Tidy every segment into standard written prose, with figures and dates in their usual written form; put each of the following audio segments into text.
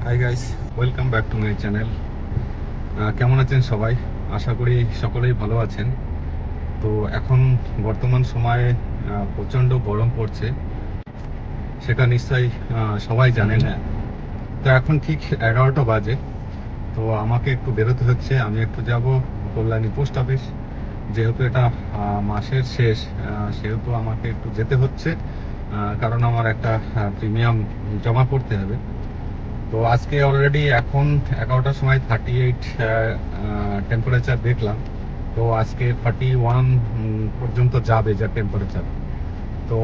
Hi guys, welcome back to my channel. কেমন আছেন সবাই? আশা করি সকলেই ভালো আছেন। তো এখন বর্তমান সময়ে প্রচণ্ড গরম পড়ছে, সেটা নিশ্চয়ই সবাই জানেন। তো এখন ঠিক 11টা বাজে। তো আমাকে একটু বেরোতে হচ্ছে, আমি একটু যাব কল্যাণী পোস্ট অফিস। যেহেতু এটা মাসের শেষ, সেহেতু আমাকে একটু যেতে হচ্ছে, কারণ আমার একটা প্রিমিয়াম জমা করতে হবে। তো আজকে অলরেডি এখন 11টার সময় 38 টেম্পারেচার দেখলাম। তো আজকে 31 পর্যন্ত যাবে যা টেম্পারেচার। তো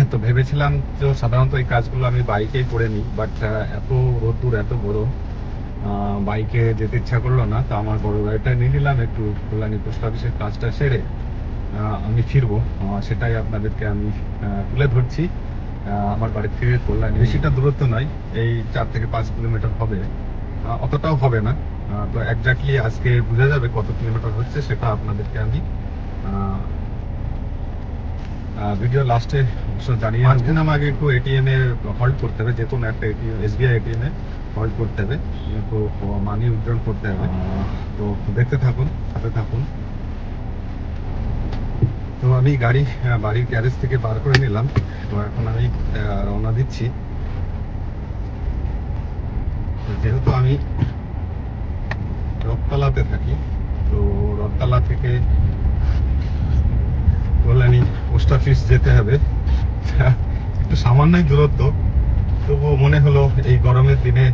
তো ভেবেছিলাম যে সাধারণত এই কাজগুলো আমি বাইকেই করে নিই, বাট এত রোদ্দুর এত গরম, বাইকে যেতে ইচ্ছা করলো না। তো আমার বড় গাড়িটা নিয়ে নিলাম, একটু কল্যাণী পোস্ট অফিসের কাজটা সেরে আমি ফিরবো। সেটাই আপনাদেরকে আমি তুলে ধরছি। আমার বাড়ি থেকে কল্যাণী বেশিটা দূরত্ব নয়, এই 4 থেকে 5 কিলোমিটার হবে, অতটাও হবে না। তো একজাক্টলি আজকে বোঝা যাবে কত কিলোমিটার হচ্ছে, সেটা আপনাদেরকে আমি ভিডিও লাস্টে অবশ্য জানিয়ে দেবো। মাঝখানে আমাকে একটু এটিএম এ হল্ট করতে হবে, যে কোনো একটা ATM, SBI ATM a halt করতে হবে, তো মানি উইথড্রল করতে হবে। তো দেখতে থাকুন, সাথে থাকুন। তো আমি গাড়ি বাড়ির গ্যারেজ থেকে বার করে নিলাম। তো এখন আমি রওনা দিচ্ছি। যেহেতু আমি রথতলাতে থাকি, তো রথতলা থেকে কল্যাণী পোস্ট অফিস যেতে হবে। একটু সামান্যই দূরত্ব, তবুও মনে হলো এই গরমের দিনে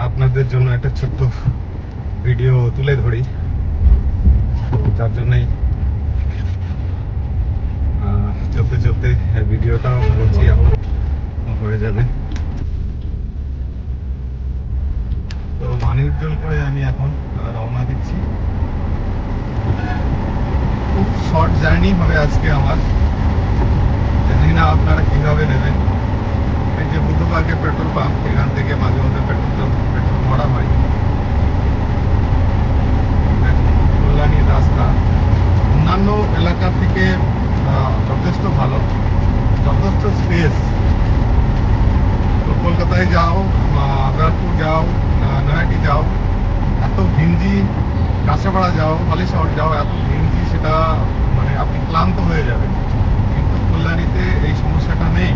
আপনাদের জন্য একটা ছোট্ট ভিডিও তুলে ধরি। তো যার জন্যই চলতে চলতে ভিডিওটাও করছি, এখন হয়ে যাবে। তো মানি উজ্জ্বল করে আমি এখন রওনা দিচ্ছি। খুব শর্ট জার্নি হবে আজকে আমার, জানি না আপনারা কিভাবে নেবেন। এই যে বুদ্ধবাগের পেট্রোল পাম্প, এখান থেকে মাঝে মধ্যে পেট্রোল ভরা হয়। কল্যাণীর রাস্তা অন্যান্য এলাকা থেকে যথেষ্ট ভালো, যথেষ্ট স্পেস। তো কলকাতায় যাও, ব্যারাকপুর যাও, নয়াটি যাও, এত ঘিঞ্জি, কাঁচাপাড়া যাও, হালিশহর যাও, এত ঘিঞ্জি, সেটা মানে আপনি ক্লান্ত হয়ে যাবেন। কিন্তু কল্যাণীতে এই সমস্যাটা নেই।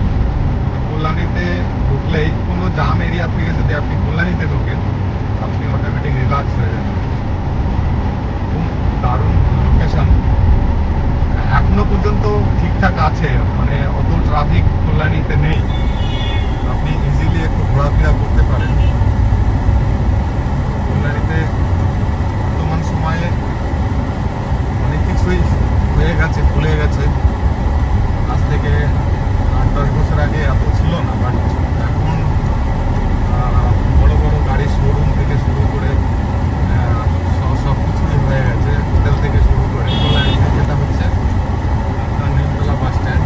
কল্যাণীতে ঢুকলেই কোনো জাম এরিয়া থেকে যদি আপনি কল্যাণীতে ঢোকেন, আপনি অটোমেটিক রিল্যাক্স হয়ে যাবেন। খুব দারুণ লোকেশন, এখনো পর্যন্ত ঠিকঠাক আছে, মানে অত ট্রাফিক কল্যাণীতে নেই, আপনি ইজিলি একটু ঘোরাফেরা করতে পারেন। কল্যাণীতে বর্তমান সময়ে অনেক কিছুই হয়ে গেছে, ভুলে গেছে। আজ থেকে 8-10 বছর আগে এত ছিল না, বাট এখন বড় বড় গাড়ির শোরুম থেকে শুরু করে সব কিছুই হয়ে গেছে, হোটেল থেকে শুরু করে। কল্যাণীতে যেটা হচ্ছে নিমতলা বাস স্ট্যান্ড।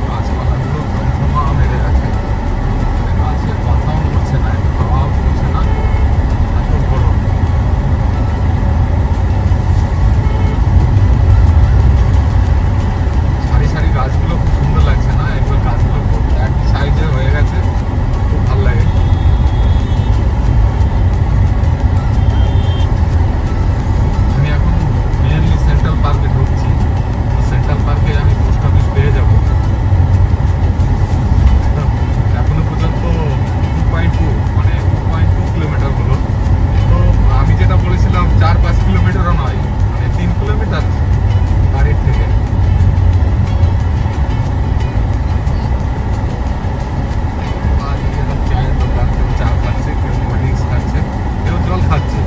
গাছপালাগুলো ধমধমা মেরে গেছে, গাছের পাতাও নড়ছে না, হাওয়াও চলছে না, এত গরম। সারি সারি গাছগুলো খুব সুন্দর লাগছে না, এগুলো গাছগুলো খুব একই সাইজে হয়ে গেছে, খুব ভালো লাগে। আমি এখন মেনলি সেন্ট্রাল পার্কে ঢুকছি। সেন্ট্রাল পার্কে আমি পোস্ট অফিস পেয়ে যাব। এখনো পর্যন্ত 2.2 মানে 2.2 কিলোমিটার হলো। তো আমি যেটা বলেছিলাম 4-5 কিলোমিটারও নয়, মানে 3 কিলোমিটার বাড়ির থেকে। চায়ের দোকান, কেউ চা খাচ্ছে, কেউ কোল্ড ড্রিঙ্কস খাচ্ছে, কেউ জল খাচ্ছে।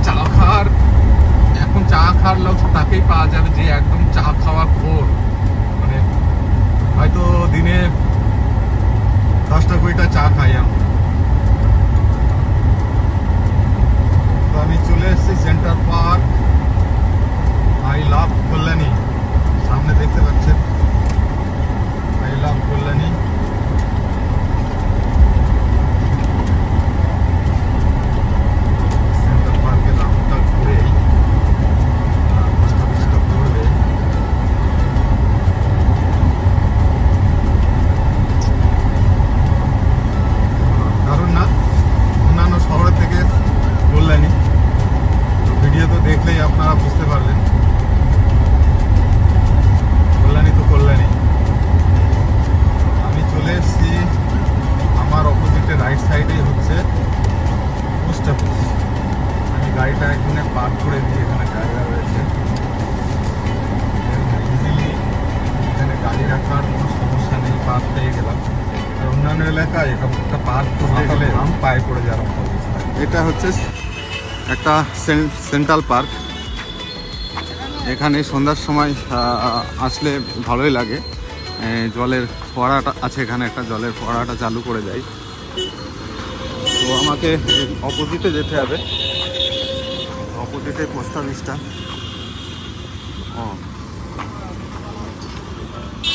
চা খাওয়ার, এখন চা খাওয়ার লোক তাকেই পাওয়া যাবে যে একদম চা খাওয়া খোর, মানে হয়তো দিনে 10টা-20টা চা খাই আমি। তো আমি চলে এসেছি centre park, I love Kalyani. সামনে দেখতে পাচ্ছেন আই লাভ কল্যাণী। সেন্টার পার্কে নামটা ঘুরেই পোস্ট অফিসটা দেখলেই আপনারা বুঝতে পারবেন, কল্যাণী তো কল্যাণী। আমি চলে এসেছি, আমার অপোজিটে রাইট সাইডেই হচ্ছে পোস্ট অফিস। আমি গাড়িটা এখানে পার্ক করে দিই, এখানে জায়গা রয়েছে, ইজিলি এখানে গাড়ি রাখার কোনো সমস্যা নেই, পার্ক পেয়ে গেলাম। আর অন্যান্য এলাকায় একটা পার্ক করতে গেলে পায়ে পড়ে যাওয়ার মতো অবস্থা। এটা হচ্ছে একটা সেন্ট্রাল পার্ক। এখানে সন্ধ্যার সময় আসলে ভালোই লাগে। জলের ফোয়ারাটা আছে, এখানে একটা জলের ফোয়ারাটা চালু করে দেয়। তো আমাকে অপোজিটে যেতে হবে, অপোজিটে পোস্ট অফিসটা।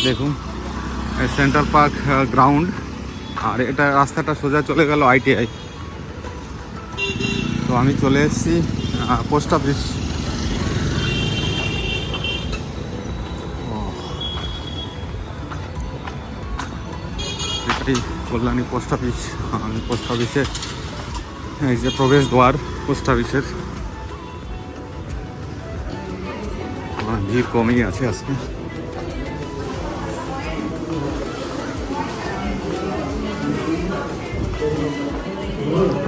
দেখুন সেন্ট্রাল পার্ক গ্রাউন্ড, আর এটা রাস্তাটা সোজা চলে গেল ITI। তো আমি চলে এসেছি পোস্ট অফিস। এটাই কল্যাণী পোস্ট অফিস। আমি পোস্ট অফিসে, এই যে প্রবেশ দ্বার পোস্ট অফিসের। ভিড় কমই আছে আজকে।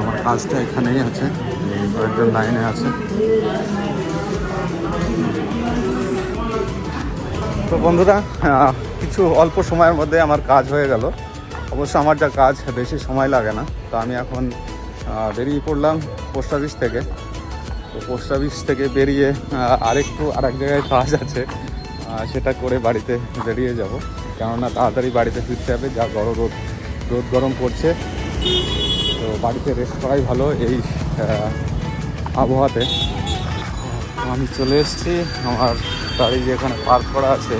আমার কাজটা এখানেই আছে, কয়েকজন লাইনে আছে। তো বন্ধুরা, কিছু অল্প সময়ের মধ্যে আমার কাজ হয়ে গেল। অবশ্য আমার যা কাজ বেশি সময় লাগে না। তো আমি এখন বেরিয়ে পড়লাম পোস্ট অফিস থেকে। তো পোস্ট অফিস থেকে বেরিয়ে আরেক জায়গায় কাজ আছে, সেটা করে বাড়িতে বেরিয়ে যাব। কেননা তাড়াতাড়ি বাড়িতে ফিরতে হবে, যা রোদ গরম পড়ছে। তো বাড়িতে রেস্ট করাই ভালো এই আবহাওয়াতে। আমি চলে এসেছি, আমার গাড়ি যেখানে পার্ক করা আছে।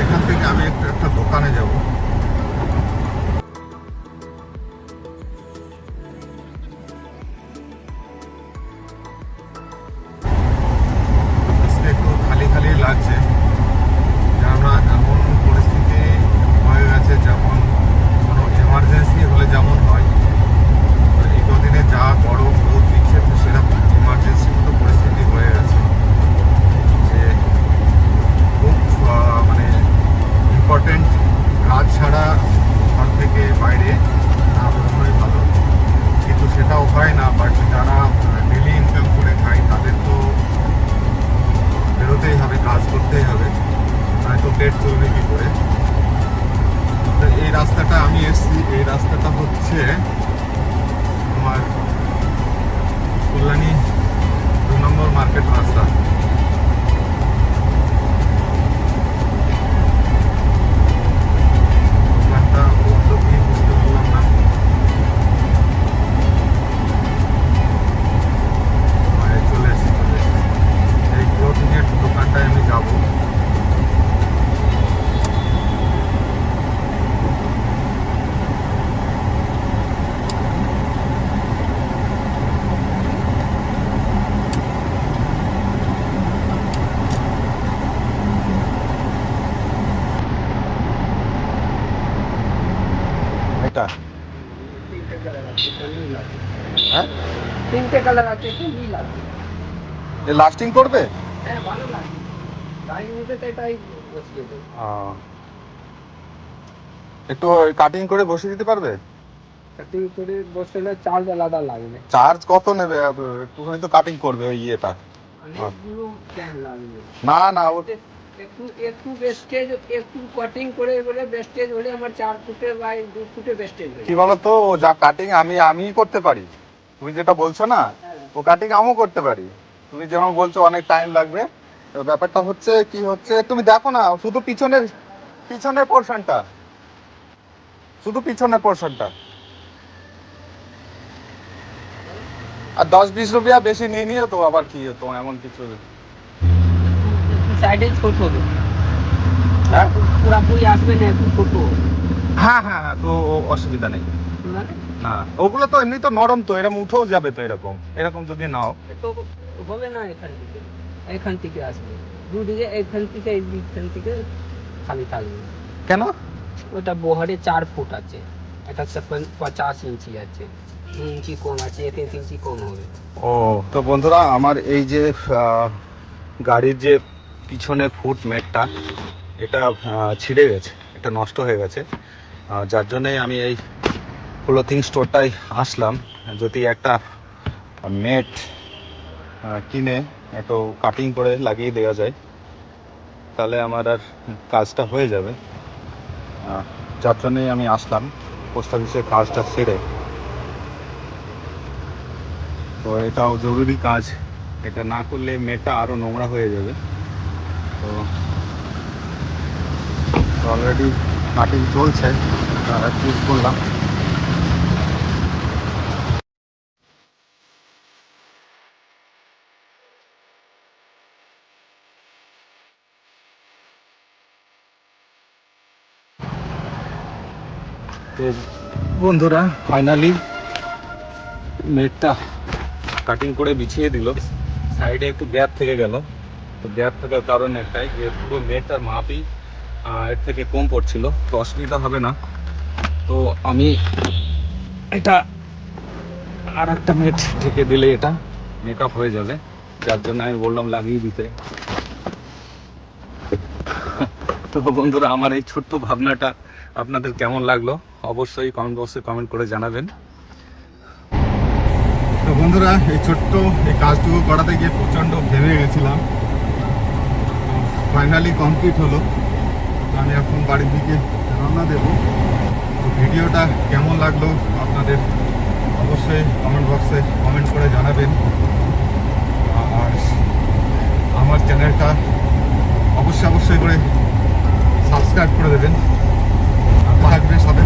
এখান থেকে আমি একটা দোকানে যাব। একটু খালি খালি লাগছে, কেননা এমন পরিস্থিতি হয়ে গেছে, যেমন কোনো এমার্জেন্সি হলে যেমন হয়, এই কদিনে যা গরম রোদ দিচ্ছে, তো সেরকম এমার্জেন্সি মতো পরিস্থিতি হয়ে গেছে যে খুব মানে ইম্পর্টেন্ট কাজ ছাড়া ঘর থেকে বাইরে না বেরোনোই ভালো। কিন্তু সেটাও হয় না, বাট যারা ডেলি ইনকাম করে খায় তাদের তো বেরোতেই হবে, কাজ করতেই হবে, নয়তো পেট চলবে কী করে। তো এই রাস্তাটা আমি এসছি, এই রাস্তাটা হচ্ছে আমার কল্যাণী 2 নম্বর মার্কেট রাস্তা। দোকানটা বন্ধ কি বুঝতে পারলাম না। চলে এসেছি এই ক্লোথিংয়ের দোকানটায় আমি যাবো। এটা হ্যাঁ, 3টে কালার আছে, কি নীল আছে। লাস্টিং করবে? হ্যাঁ, ভালো লাগে। তাই নিতে তো এটাই বসিয়ে দেবো। একটু কাটিং করে বসিয়ে দিতে পারবে? কাটিং করে বসালে চার্জ আলাদা লাগবে। চার্জ কত নেবে? একটুখানি তো কাটিং করবে ওই ইয়েটা। অনেকগুলো কেন লাগবে? না না, একটু একটু বেস্টেজ, একটু কাটিং করে বলে বেস্টেজ হলে আমার 4 ফুটে বাই 2 ফুটে বেস্টেজ হয়ে কি বলতো, যা কাটিং আমি করতে পারি, তুমি যেটা বলছো না, ও কাটিং আমিও করতে পারি। তুমি যেমন বলছো অনেক টাইম লাগবে, তো ব্যাপারটা হচ্ছে কি হচ্ছে, তুমি দেখো না, শুধু পিছনের পোর্শনটা, শুধু পিছনের পোর্শনটা। আর 10-20 রুপিয়া বেশি নিয়ে নিও তো, আবার কি হতো এমন কিছু। সাইডে ছোট হবে। হ্যাঁ পুরাপুরি আসবে না, একটু ছোট। হ্যাঁ হ্যাঁ হ্যাঁ, তো অসুবিধা নেই। না না ওগুলো তো এমনি তো নরম, তো এরকম উঠেও যাবে তো, এরকম এরকম যদি নাও। তো হবে না, এখান থেকে আসবে দুদিকে, এখান থেকে এইখান থেকে খালি থাকবে। কেন? ওটা বহরে 4 ফুট আছে, এটা 50 ইঞ্চি আছে, 2 ইঞ্চি কম আছে, 1 ইঞ্চি কম হবে। ও, তো বন্ধুরা আমার এই যে গাড়ির যে পিছনের ফুট ম্যাটটা, এটা ছিঁড়ে গেছে, এটা নষ্ট হয়ে গেছে, যার জন্যে আমি এই ক্লোথিং স্টোরটায় আসলাম। যদি একটা ম্যাট কিনে একটু কাটিং করে লাগিয়ে দেওয়া যায়, তাহলে আমার আর কাজটা হয়ে যাবে। যার জন্যই আমি আসলাম পোস্ট অফিসের কাজটা সেরে। তো এটাও জরুরি কাজ, এটা না করলে মেয়েটা আরও নোংরা হয়ে যাবে। তো অলরেডি কাটিং চলছে, চুজ করলাম। তো বন্ধুরা ফাইনালি মেটটা কাটিং করে বিছিয়ে দিল। সাইডে একটু গ্যাপ থেকে গেল, তো গ্যাপ থাকার কারণ একটাই যে পুরো মেটটার মাপই এর থেকে কম পড়ছিল, তো অসুবিধা হবে না। তো আমি এটা আর একটা মেট ঢেকে দিলে এটা মেকআপ হয়ে যাবে, যার জন্য আমি বললাম লাগিয়ে দিতে। তো বন্ধুরা আমার এই ছোট্ট ভাবনাটা আপনাদের কেমন লাগলো অবশ্যই কমেন্ট বক্সে কমেন্ট করে জানাবেন। তো বন্ধুরা এই ছোট্ট এই কাজটুকু করাতে গিয়ে প্রচণ্ড ভেবে গেছিলাম, ফাইনালি কমপ্লিট হলো। তো আমি এখন বাড়ির দিকে রওনা দেব। তো ভিডিওটা কেমন লাগলো আপনাদের অবশ্যই কমেন্ট বক্সে কমেন্ট করে জানাবেন, আর আমার চ্যানেলটা অবশ্যই করে সাবস্ক্রাইব করে দেবেন, আর থাকবেন সাথে